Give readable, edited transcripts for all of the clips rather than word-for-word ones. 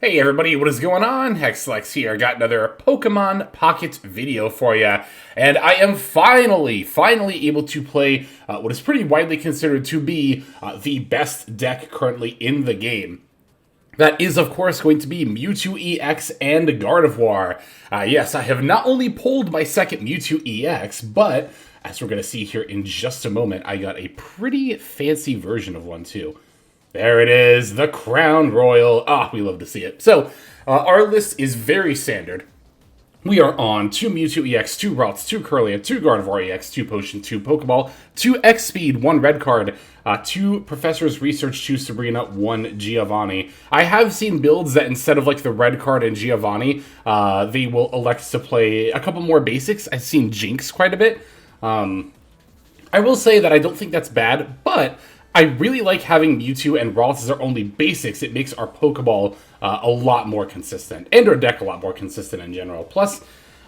Hey everybody, what is going on? Hexlex here. Got another Pokemon Pocket video for you, and I am finally able to play what is pretty widely considered to be the best deck currently in the game. That is, of course, going to be Mewtwo EX and Gardevoir. Yes, I have not only pulled my second Mewtwo EX, but as we're going to see here in just a moment, I got a pretty fancy version of one too. There it is, the Crown Royal. Ah, we love to see it. So, our list is very standard. We are on 2 Mewtwo EX, 2 Ralts, 2 Curlia, 2 Gardevoir EX, 2 Potion, 2 Pokeball, 2 X Speed, 1 Red Card, 2 Professor's Research, 2 Sabrina, 1 Giovanni. I have seen builds that instead of like the Red Card and Giovanni, they will elect to play a couple more basics. I've seen Jinx quite a bit. I will say that I don't think that's bad, but I really like having Mewtwo and Ralts as our only basics. It makes our Pokeball a lot more consistent, and our deck a lot more consistent in general. Plus,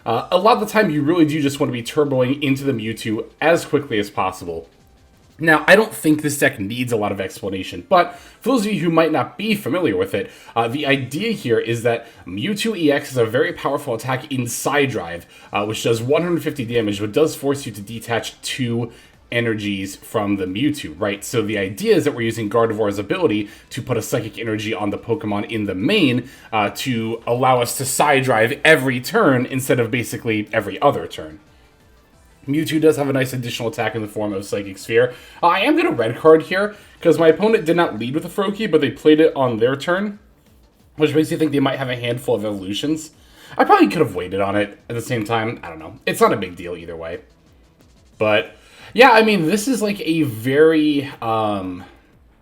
a lot of the time you really do just want to be turboing into the Mewtwo as quickly as possible. Now, I don't think this deck needs a lot of explanation, but for those of you who might not be familiar with it, the idea here is that Mewtwo EX is a very powerful attack in Side Drive, which does 150 damage, but does force you to detach 2 energies from the Mewtwo, right? So the idea is that we're using Gardevoir's ability to put a Psychic Energy on the Pokemon in the main to allow us to Side Drive every turn instead of basically every other turn. Mewtwo does have a nice additional attack in the form of Psychic Sphere. I am going to red card here, because my opponent did not lead with a Froakie, but they played it on their turn, which makes me think they might have a handful of evolutions. I probably could have waited on it at the same time. I don't know. It's not a big deal either way. But yeah, I mean, this is like a very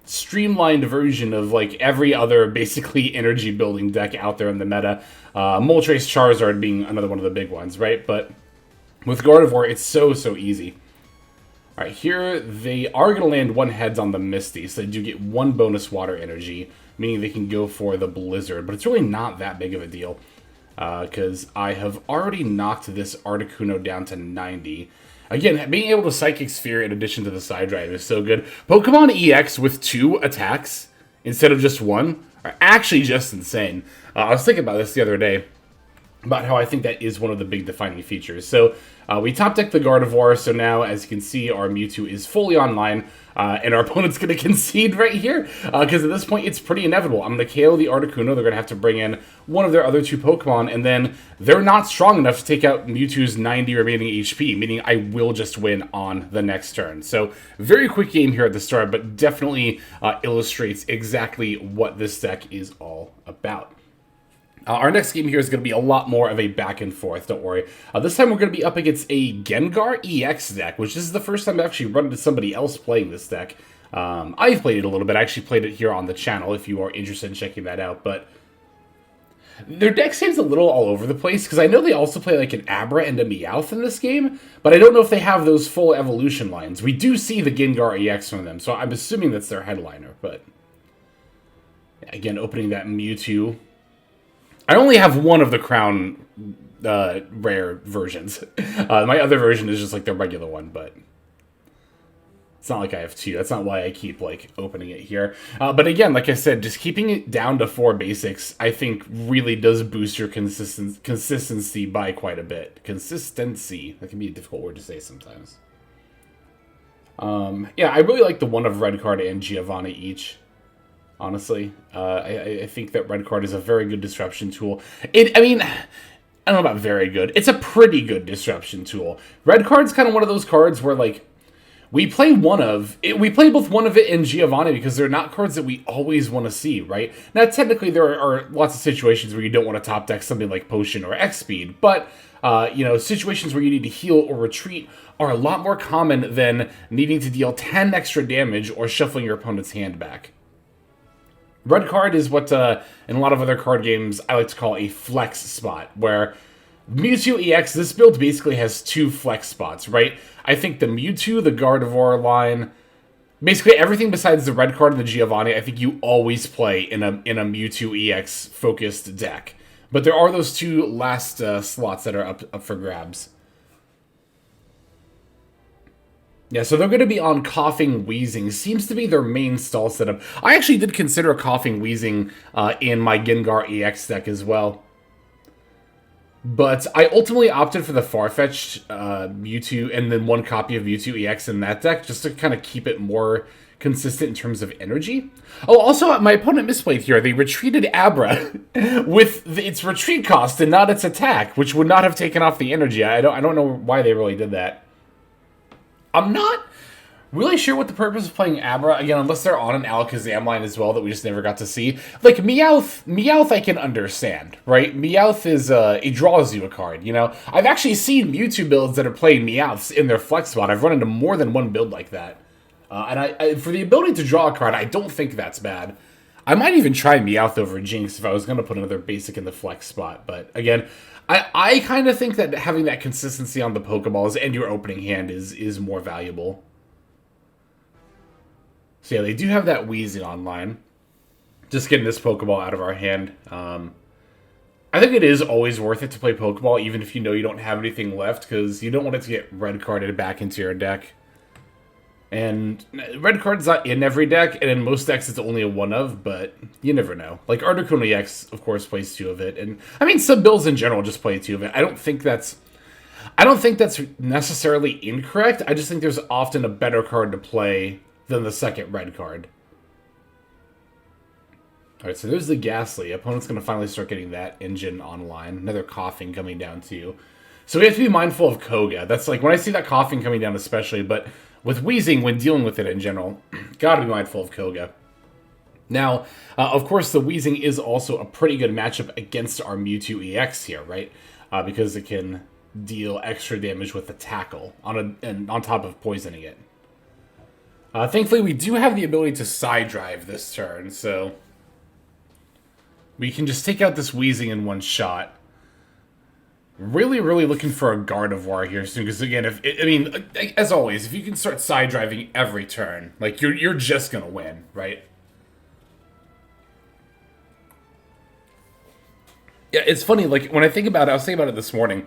streamlined version of like every other basically energy building deck out there in the meta. Moltres Charizard being another one of the big ones, right? But with Gardevoir, it's so easy. Alright, here they are going to land 1 heads on the Misty, so they do get 1 bonus water energy, meaning they can go for the Blizzard, but it's really not that big of a deal, because I have already knocked this Articuno down to 90. Again, being able to Psychic Sphere in addition to the Side Drive is so good. Pokemon EX with 2 attacks instead of just 1 are actually just insane. I was thinking about this the other day, about how I think that is one of the big defining features. So we top deck the Gardevoir, so now, as you can see, our Mewtwo is fully online, and our opponent's going to concede right here, because at this point, it's pretty inevitable. I'm going to KO the Articuno, they're going to have to bring in one of their other 2 Pokemon, and then they're not strong enough to take out Mewtwo's 90 remaining HP, meaning I will just win on the next turn. So, very quick game here at the start, but definitely illustrates exactly what this deck is all about. Our next game here is going to be a lot more of a back and forth, don't worry. This time we're going to be up against a Gengar EX deck, which is the first time I've actually run into somebody else playing this deck. I've played it a little bit. I actually played it here on the channel if you are interested in checking that out, but their deck seems a little all over the place, because I know they also play like an Abra and a Meowth in this game, but I don't know if they have those full evolution lines. We do see the Gengar EX from them, so I'm assuming that's their headliner, but again, opening that Mewtwo. I only have one of the Crown rare versions. My other version is just like the regular one, but it's not like I have 2. That's not why I keep like opening it here. But again, like I said, just keeping it down to 4 basics, I think really does boost your consistency by quite a bit. Consistency. That can be a difficult word to say sometimes. Yeah, I really like the one of Red Card and Giovanni each. Honestly, I think that Red Card is a very good disruption tool. I mean, I don't know about very good. It's a pretty good disruption tool. Red Card's kind of one of those cards where, like, we play both one of it and Giovanni because they're not cards that we always want to see, right? Now, technically, there are lots of situations where you don't want to top deck something like Potion or X Speed, but, you know, situations where you need to heal or retreat are a lot more common than needing to deal 10 extra damage or shuffling your opponent's hand back. Red Card is what, in a lot of other card games, I like to call a flex spot, where Mewtwo EX, this build basically has 2 flex spots, right? I think the Mewtwo, the Gardevoir line, basically everything besides the Red Card and the Giovanni, I think you always play in a Mewtwo EX focused deck. But there are those 2 last slots that are up for grabs. Yeah, so they're going to be on Coughing Wheezing. Seems to be their main stall setup. I actually did consider Coughing Wheezing in my Gengar EX deck as well. But I ultimately opted for the Farfetch'd Mewtwo and then one copy of Mewtwo EX in that deck just to kind of keep it more consistent in terms of energy. Oh, also, my opponent misplayed here. They retreated Abra with its retreat cost and not its attack, which would not have taken off the energy. I don't know why they really did that. I'm not really sure what the purpose of playing Abra, again, unless they're on an Alakazam line as well that we just never got to see. Like, Meowth I can understand, right? Meowth is, it draws you a card, you know? I've actually seen Mewtwo builds that are playing Meowths in their flex spot. I've run into more than one build like that. And I for the ability to draw a card, I don't think that's bad. I might even try Meowth over Jinx if I was going to put another basic in the flex spot. But again, I kind of think that having that consistency on the Pokeballs and your opening hand is more valuable. So yeah, they do have that Wheezing online. Just getting this Pokeball out of our hand. I think it is always worth it to play Pokeball, even if you know you don't have anything left, because you don't want it to get red carded back into your deck. And red card's not in every deck, and in most decks it's only a one of, but you never know. Like, Articuno EX, of course, plays two of it, and I mean, some builds in general just play two of it. I don't think that's necessarily incorrect. I just think there's often a better card to play than the second red card. Alright, so there's the Ghastly. Opponent's going to finally start getting that engine online. Another Coughing coming down too. So we have to be mindful of Koga. That's like, when I see that Coughing coming down especially, but with Wheezing, when dealing with it in general, gotta be mindful of Koga. Now, of course, the Wheezing is also a pretty good matchup against our Mewtwo EX here, right? Because it can deal extra damage with the Tackle and on top of poisoning it. Thankfully, we do have the ability to Side Drive this turn, so we can just take out this Wheezing in one shot. Really, really looking for a Gardevoir here soon, because again, as always, if you can start Side Driving every turn, like, you're just gonna win, right? Yeah, it's funny, like, when I think about it, I was thinking about it this morning.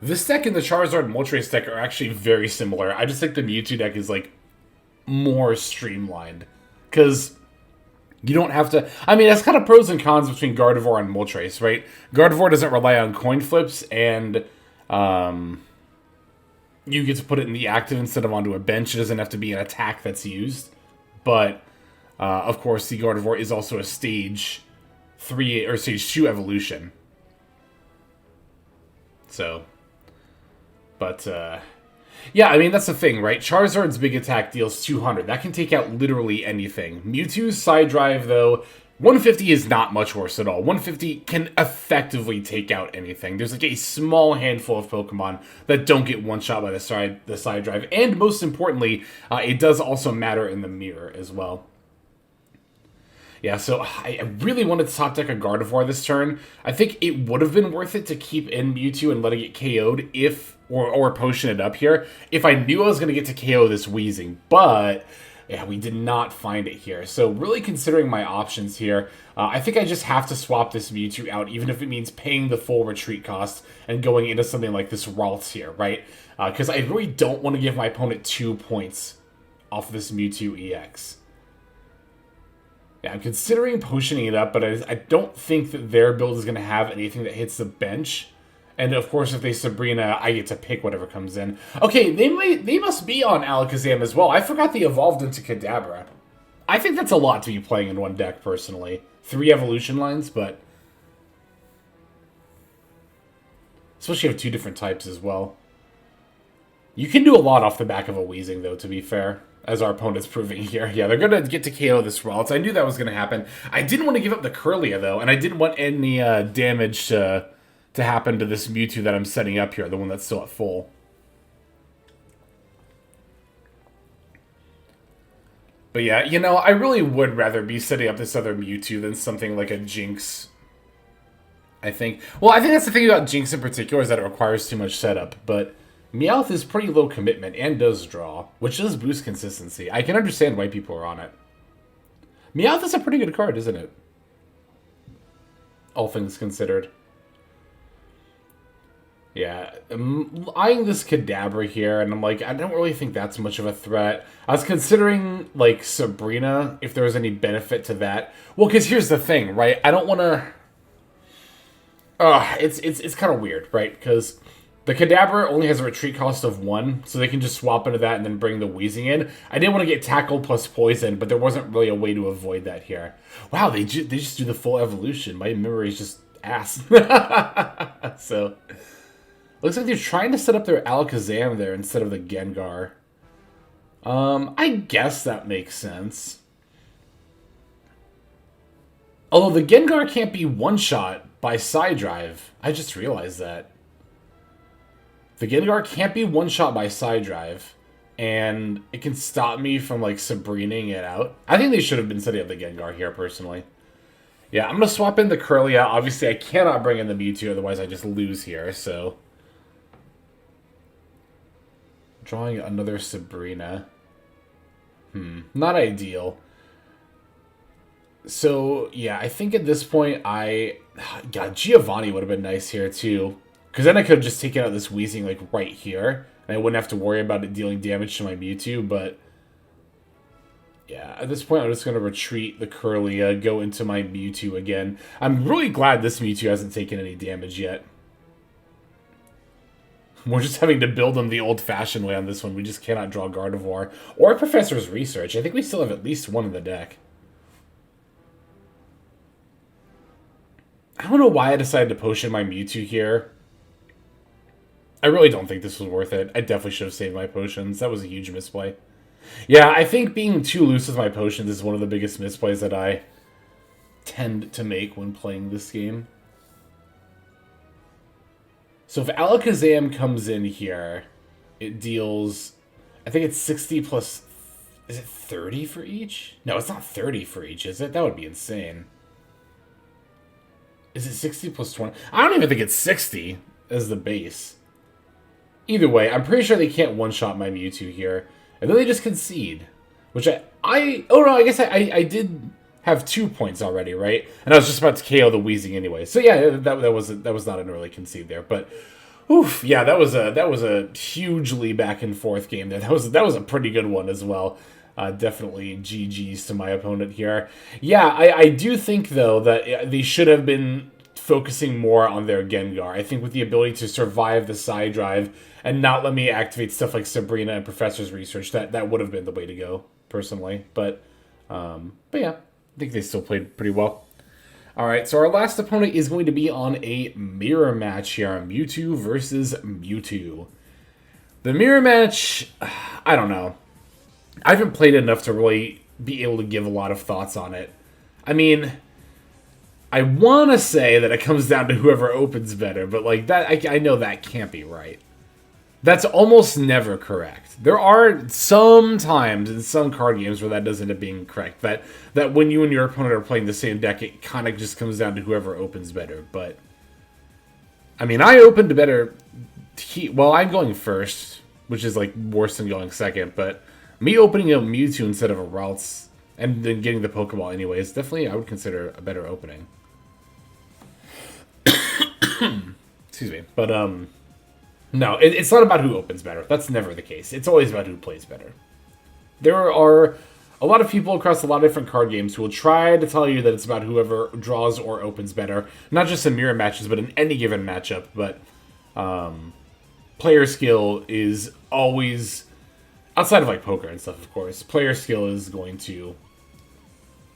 This deck and the Charizard and Moltres deck are actually very similar. I just think the Mewtwo deck is, like, more streamlined. Because you don't have to... I mean, it's kind of pros and cons between Gardevoir and Moltres, right? Gardevoir doesn't rely on coin flips, and you get to put it in the active instead of onto a bench. It doesn't have to be an attack that's used. But, of course, the Gardevoir is also a Stage 3 or Stage 2 evolution. So... But, yeah, I mean, that's the thing, right? Charizard's big attack deals 200. That can take out literally anything. Mewtwo's Side Drive, though, 150 is not much worse at all. 150 can effectively take out anything. There's, like, a small handful of Pokemon that don't get one-shot by the Side Drive. And, most importantly, it does also matter in the mirror as well. Yeah, so I really wanted to top deck a Gardevoir this turn. I think it would have been worth it to keep in Mewtwo and let it get KO'd or potion it up here if I knew I was going to get to KO this Wheezing. But, yeah, we did not find it here. So really considering my options here, I think I just have to swap this Mewtwo out, even if it means paying the full retreat cost and going into something like this Ralts here, right? Because I really don't want to give my opponent 2 points off this Mewtwo EX. Yeah, I'm considering potioning it up, but I don't think that their build is going to have anything that hits the bench. And, of course, if they Sabrina, I get to pick whatever comes in. Okay, they must be on Alakazam as well. I forgot they evolved into Kadabra. I think that's a lot to be playing in one deck, personally. 3 evolution lines, but... Especially if you have 2 different types as well. You can do a lot off the back of a Wheezing, though, to be fair. As our opponent's proving here. Yeah, they're going to get to KO this Ralts. I knew that was going to happen. I didn't want to give up the Curlia, though, and I didn't want any damage to happen to this Mewtwo that I'm setting up here, the one that's still at full. But yeah, you know, I really would rather be setting up this other Mewtwo than something like a Jinx, I think. Well, I think that's the thing about Jinx in particular, is that it requires too much setup, but... Meowth is pretty low commitment and does draw, which does boost consistency. I can understand why people are on it. Meowth is a pretty good card, isn't it? All things considered. Yeah, I'm eyeing this Kadabra here, and I'm like, I don't really think that's much of a threat. I was considering, like, Sabrina, if there was any benefit to that. Well, because here's the thing, right? I don't want to... it's kind of weird, right? Because the Kadabra only has a retreat cost of 1, so they can just swap into that and then bring the Wheezing in. I didn't want to get Tackle plus Poison, but there wasn't really a way to avoid that here. Wow, they just do the full evolution. My memory is just ass. So... looks like they're trying to set up their Alakazam there instead of the Gengar. I guess that makes sense. Although the Gengar can't be one-shot by Side Drive. I just realized that. The Gengar can't be one-shot by Side Drive. And it can stop me from, like, Sabrinaing it out. I think they should have been setting up the Gengar here, personally. Yeah, I'm going to swap in the Kirlia. Obviously, I cannot bring in the Mewtwo, otherwise I just lose here, so... drawing another Sabrina. Not ideal. So, yeah, I think at this point God, Giovanni would have been nice here, too. Because then I could have just taken out this Wheezing, like, right here. And I wouldn't have to worry about it dealing damage to my Mewtwo, but... yeah, at this point, I'm just going to retreat the Kirlia, go into my Mewtwo again. I'm really glad this Mewtwo hasn't taken any damage yet. We're just having to build them the old-fashioned way on this one. We just cannot draw Gardevoir. Or Professor's Research. I think we still have at least one in the deck. I don't know why I decided to potion my Mewtwo here. I really don't think this was worth it. I definitely should have saved my potions. That was a huge misplay. Yeah, I think being too loose with my potions is one of the biggest misplays that I tend to make when playing this game. So if Alakazam comes in here, it deals... I think it's 60 plus... is it 30 for each? No, it's not 30 for each, is it? That would be insane. Is it 60 plus 20? I don't even think it's 60 as the base. Either way, I'm pretty sure they can't one-shot my Mewtwo here. And then they just concede. Which oh no, I guess I did have 2 points already, right? And I was just about to KO the Wheezing anyway. So yeah, that was not an early concede there. But oof, yeah, that was a hugely back and forth game there. That was a pretty good one as well. Definitely GG's to my opponent here. Yeah, I do think, though, that they should have been focusing more on their Gengar. I think with the ability to survive the Side Drive and not let me activate stuff like Sabrina and Professor's Research, that would have been the way to go, personally. But yeah, I think they still played pretty well. Alright, so our last opponent is going to be on a mirror match here on Mewtwo versus Mewtwo. The mirror match, I don't know. I haven't played enough to really be able to give a lot of thoughts on it. I mean, I want to say that it comes down to whoever opens better, but like that, I know that can't be right. That's almost never correct. There are some times in some card games where that does end up being correct. That when you and your opponent are playing the same deck, it kind of just comes down to whoever opens better. But, I mean, I opened better... well, I'm going first, which is like worse than going second, but... me opening a Mewtwo instead of a Ralts, and then getting the Pokeball anyways, definitely I would consider a better opening. Excuse me. But, no, it's not about who opens better. That's never the case. It's always about who plays better. There are a lot of people across a lot of different card games who will try to tell you that it's about whoever draws or opens better. Not just in mirror matches, but in any given matchup. But player skill is always... outside of like poker and stuff, of course, player skill is going to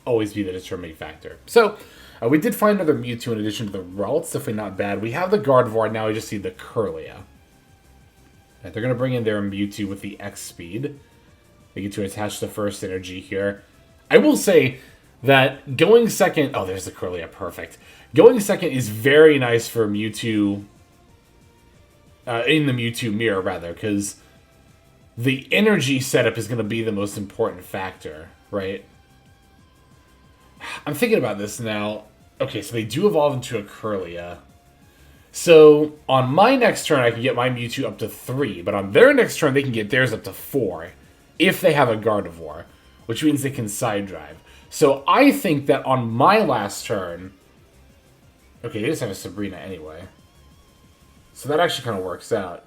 always be the determining factor. So, we did find another Mewtwo in addition to the Ralts, definitely not bad. We have the Gardevoir, now we just see the Kirlia. And they're going to bring in their Mewtwo with the X speed. They get to attach the first energy here. I will say that going second... oh, there's the Kirlia, perfect. Going second is very nice for Mewtwo... in the Mewtwo mirror, rather, because... the energy setup is going to be the most important factor, right? I'm thinking about this now. Okay, so they do evolve into a Kirlia. So, on my next turn, I can get my Mewtwo up to 3, but on their next turn, they can get theirs up to 4, if they have a Gardevoir, which means they can Side Drive. So, I think that on my last turn... okay, they just have a Sabrina anyway. So that actually kind of works out.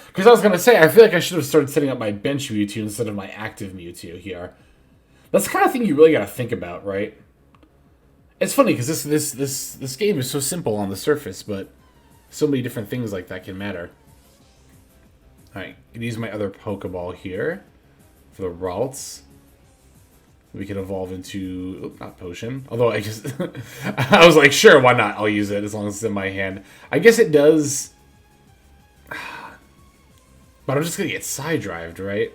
Because I was going to say, I feel like I should have started setting up my bench Mewtwo instead of my active Mewtwo here. That's the kind of thing you really got to think about, right? It's funny because this game is so simple on the surface, but so many different things like that can matter. Alright, can use my other Pokeball here for the Ralts. We can evolve into... not Potion. Although I just... I was like, sure, why not? I'll use it as long as it's in my hand. I guess it does... But I'm just going to get side-drived, right?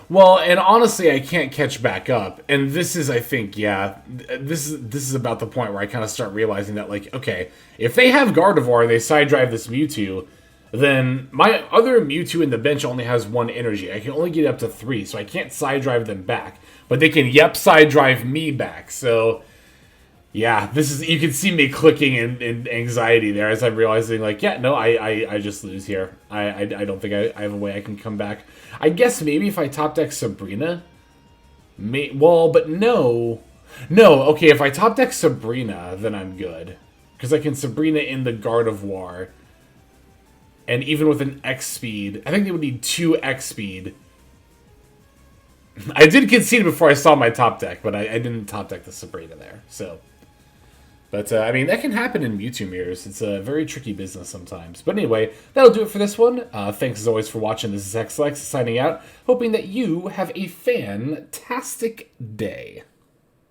Well, and honestly, I can't catch back up. And this is, I think, yeah... This is about the point where I kind of start realizing that, like, okay, if they have Gardevoir and they side-drive this Mewtwo... then my other Mewtwo in the bench only has 1 energy. I can only get up to 3, so I can't side drive them back. But they can, side drive me back. So, yeah, this is, you can see me clicking in anxiety there as I'm realizing, like, yeah, no, I just lose here. I don't think I have a way I can come back. I guess maybe if I top deck Sabrina, but no. No, okay, if I top deck Sabrina, then I'm good. Because I can Sabrina in the Gardevoir. And even with an X speed, I think they would need 2 X speed. I did concede before I saw my top deck, but I didn't top deck the Sabrina there. So, but I mean, that can happen in Mewtwo mirrors. It's a very tricky business sometimes. But anyway, that'll do it for this one. Thanks as always for watching. This is XLex signing out, hoping that you have a fantastic day.